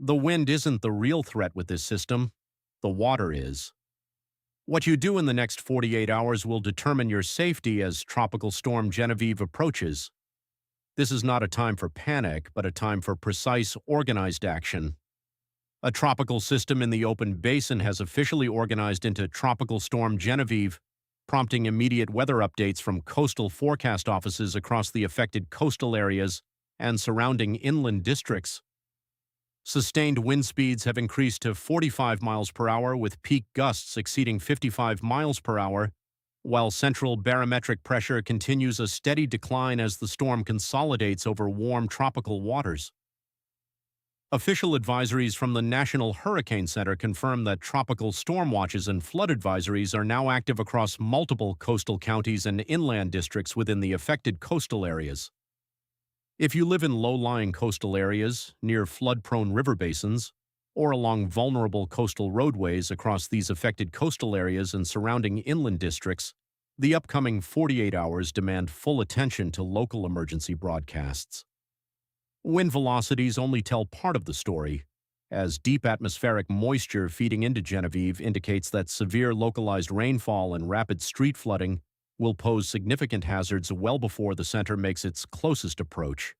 The wind isn't the real threat with this system, the water is. What you do in the next 48 hours will determine your safety as Tropical Storm Genevieve approaches. This is not a time for panic, but a time for precise, organized action. A tropical system in the open basin has officially organized into Tropical Storm Genevieve, prompting immediate weather updates from coastal forecast offices across the affected coastal areas and surrounding inland districts. Sustained wind speeds have increased to 45 miles per hour with peak gusts exceeding 55 miles per hour, while central barometric pressure continues a steady decline as the storm consolidates over warm tropical waters. Official advisories from the National Hurricane Center confirm that tropical storm watches and flood advisories are now active across multiple coastal counties and inland districts within the affected coastal areas. If you live in low-lying coastal areas, near flood-prone river basins, or along vulnerable coastal roadways across these affected coastal areas and surrounding inland districts, the upcoming 48 hours demand full attention to local emergency broadcasts. Wind velocities only tell part of the story, as deep atmospheric moisture feeding into Genevieve indicates that severe localized rainfall and rapid street flooding will pose significant hazards well before the center makes its closest approach.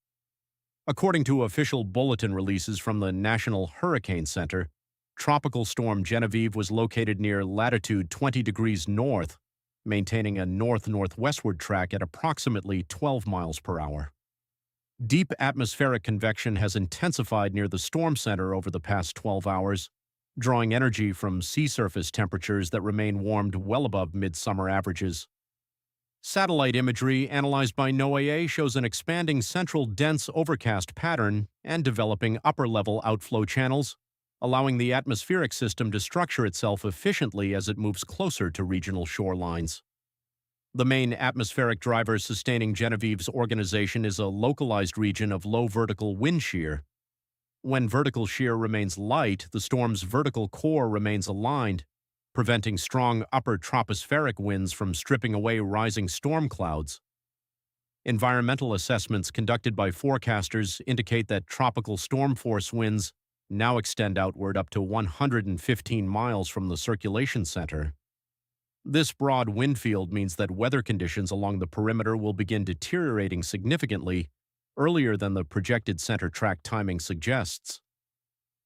According to official bulletin releases from the National Hurricane Center, Tropical Storm Genevieve was located near latitude 20 degrees north, maintaining a north-northwestward track at approximately 12 miles per hour. Deep atmospheric convection has intensified near the storm center over the past 12 hours, drawing energy from sea surface temperatures that remain warmed well above midsummer averages. Satellite imagery analyzed by NOAA shows an expanding central dense overcast pattern and developing upper-level outflow channels, allowing the atmospheric system to structure itself efficiently as it moves closer to regional shorelines. The main atmospheric driver sustaining Genevieve's organization is a localized region of low vertical wind shear. When vertical shear remains light, the storm's vertical core remains aligned, preventing strong upper tropospheric winds from stripping away rising storm clouds. Environmental assessments conducted by forecasters indicate that tropical storm force winds now extend outward up to 115 miles from the circulation center. This broad wind field means that weather conditions along the perimeter will begin deteriorating significantly earlier than the projected center track timing suggests.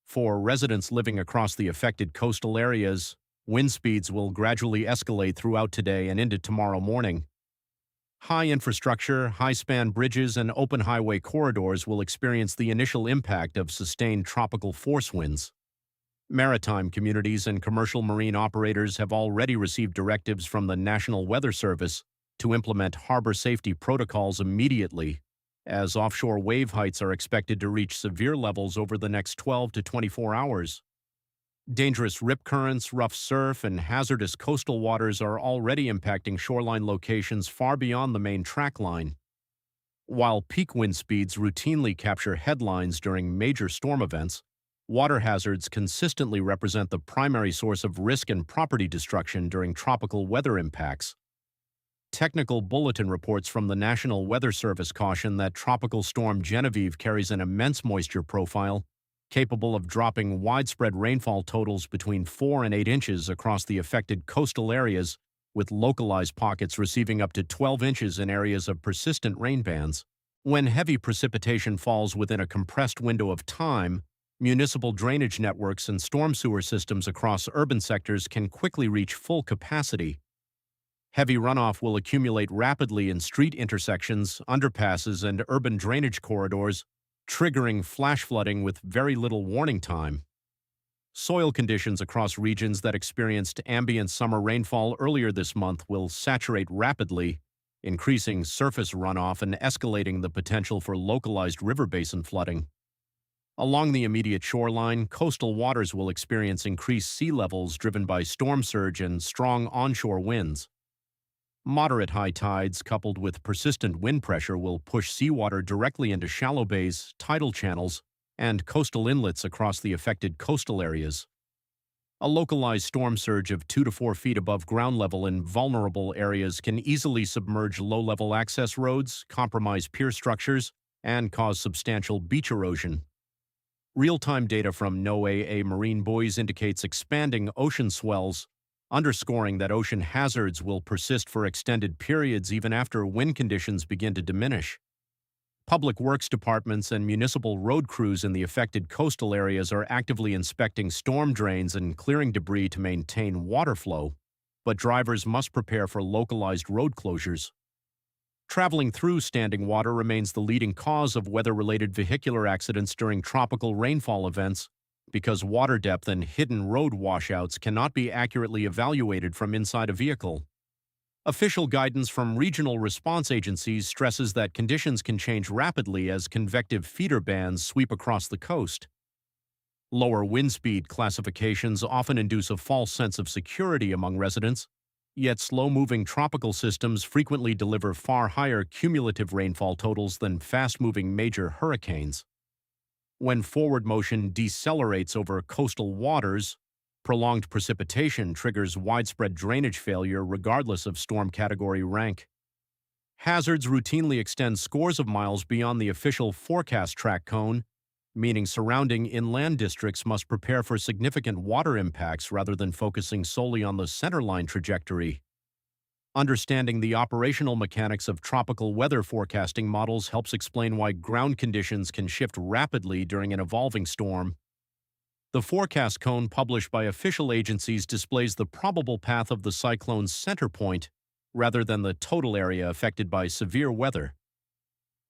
For residents living across the affected coastal areas, wind speeds will gradually escalate throughout today and into tomorrow morning. High infrastructure, high-span bridges, and open highway corridors will experience the initial impact of sustained tropical force winds. Maritime communities and commercial marine operators have already received directives from the National Weather Service to implement harbor safety protocols immediately, as offshore wave heights are expected to reach severe levels over the next 12 to 24 hours. Dangerous rip currents, rough surf, and hazardous coastal waters are already impacting shoreline locations far beyond the main track line. While peak wind speeds routinely capture headlines during major storm events, water hazards consistently represent the primary source of risk and property destruction during tropical weather impacts. Technical bulletin reports from the National Weather Service caution that Tropical Storm Genevieve carries an immense moisture profile, capable of dropping widespread rainfall totals between 4 and 8 inches across the affected coastal areas, with localized pockets receiving up to 12 inches in areas of persistent rain bands. When heavy precipitation falls within a compressed window of time, municipal drainage networks and storm sewer systems across urban sectors can quickly reach full capacity. Heavy runoff will accumulate rapidly in street intersections, underpasses, and urban drainage corridors, triggering flash flooding with very little warning time. Soil conditions across regions that experienced ambient summer rainfall earlier this month will saturate rapidly, increasing surface runoff and escalating the potential for localized river basin flooding. Along the immediate shoreline, coastal waters will experience increased sea levels driven by storm surge and strong onshore winds. Moderate high tides coupled with persistent wind pressure will push seawater directly into shallow bays, tidal channels, and coastal inlets across the affected coastal areas. A localized storm surge of 2 to 4 feet above ground level in vulnerable areas can easily submerge low-level access roads, compromise pier structures, and cause substantial beach erosion. Real-time data from NOAA marine buoys indicates expanding ocean swells, underscoring that ocean hazards will persist for extended periods even after wind conditions begin to diminish. Public works departments and municipal road crews in the affected coastal areas are actively inspecting storm drains and clearing debris to maintain water flow, but drivers must prepare for localized road closures. Traveling through standing water remains the leading cause of weather-related vehicular accidents during tropical rainfall events because water depth and hidden road washouts cannot be accurately evaluated from inside a vehicle. Official guidance from regional response agencies stresses that conditions can change rapidly as convective feeder bands sweep across the coast. Lower wind speed classifications often induce a false sense of security among residents, yet slow-moving tropical systems frequently deliver far higher cumulative rainfall totals than fast-moving major hurricanes. When forward motion decelerates over coastal waters, prolonged precipitation triggers widespread drainage failure regardless of storm category rank. Hazards routinely extend scores of miles beyond the official forecast track cone, meaning surrounding inland districts must prepare for significant water impacts rather than focusing solely on the centerline trajectory. Understanding the operational mechanics of tropical weather forecasting models helps explain why ground conditions can shift rapidly during an evolving storm. The forecast cone published by official agencies displays the probable path of the cyclone's center point rather than the total area affected by severe weather.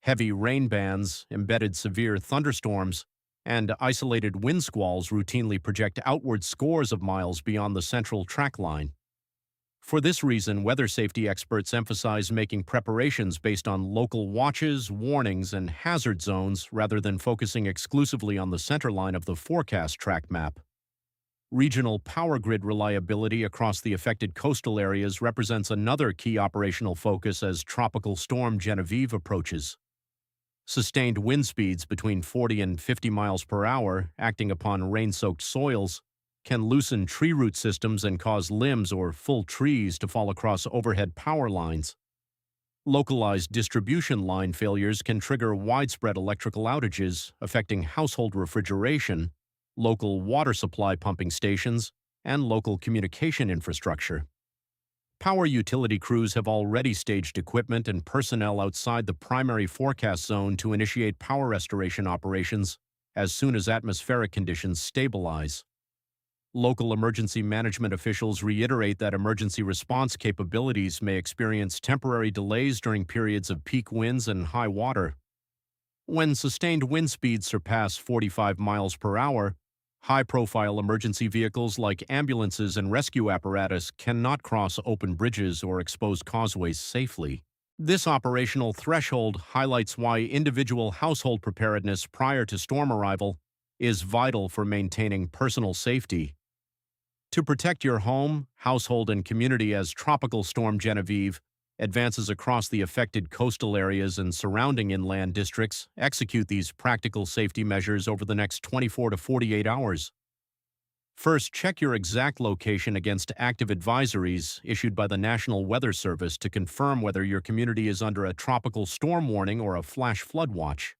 Heavy rain bands, embedded severe thunderstorms, and isolated wind squalls routinely project outward scores of miles beyond the central track line. For this reason, weather safety experts emphasize making preparations based on local watches, warnings, and hazard zones rather than focusing exclusively on the centerline of the forecast track map. Regional power grid reliability across the affected coastal areas represents another key operational focus as Tropical Storm Genevieve approaches. Sustained wind speeds between 40 and 50 miles per hour, acting upon rain-soaked soils, can loosen tree root systems and cause limbs or full trees to fall across overhead power lines. Localized distribution line failures can trigger widespread electrical outages, affecting household refrigeration, local water supply pumping stations, and local communication infrastructure. Power utility crews have already staged equipment and personnel outside the primary forecast zone to initiate power restoration operations as soon as atmospheric conditions stabilize. Local emergency management officials reiterate that emergency response capabilities may experience temporary delays during periods of peak winds and high water. When sustained wind speeds surpass 45 miles per hour, high-profile emergency vehicles like ambulances and rescue apparatus cannot cross open bridges or exposed causeways safely. This operational threshold highlights why individual household preparedness prior to storm arrival is vital for maintaining personal safety. To protect your home, household, and community as Tropical Storm Genevieve advances across the affected coastal areas and surrounding inland districts, execute these practical safety measures over the next 24 to 48 hours. First, check your exact location against active advisories issued by the National Weather Service to confirm whether your community is under a tropical storm warning or a flash flood watch.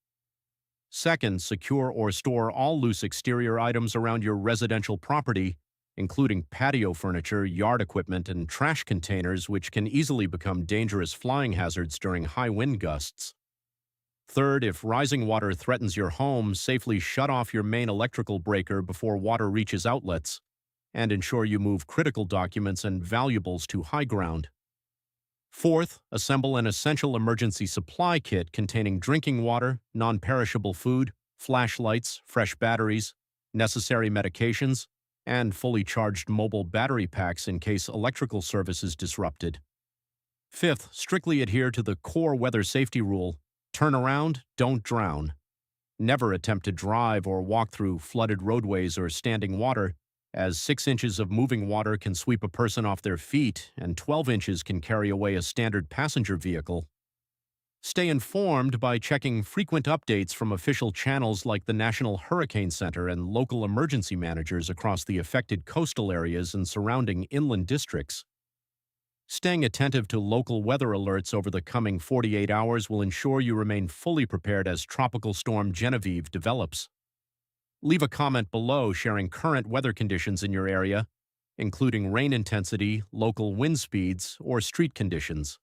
Second, secure or store all loose exterior items around your residential property, including patio furniture, yard equipment, and trash containers, which can easily become dangerous flying hazards during high wind gusts. Third, if rising water threatens your home, safely shut off your main electrical breaker before water reaches outlets, and ensure you move critical documents and valuables to high ground. Fourth, assemble an essential emergency supply kit containing drinking water, non-perishable food, flashlights, fresh batteries, necessary medications, and fully charged mobile battery packs in case electrical service is disrupted. Fifth, strictly adhere to the core weather safety rule: turn around, don't drown. Never attempt to drive or walk through flooded roadways or standing water, as 6 inches of moving water can sweep a person off their feet and 12 inches can carry away a standard passenger vehicle. Stay informed by checking frequent updates from official channels like the National Hurricane Center and local emergency managers across the affected coastal areas and surrounding inland districts. Staying attentive to local weather alerts over the coming 48 hours will ensure you remain fully prepared as Tropical Storm Genevieve develops. Leave a comment below sharing current weather conditions in your area, including rain intensity, local wind speeds, or street conditions.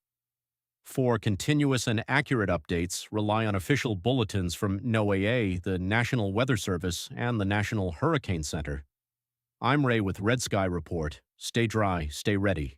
For continuous and accurate updates, rely on official bulletins from NOAA, the National Weather Service, and the National Hurricane Center. I'm Ray with Red Sky Report. Stay dry, stay ready.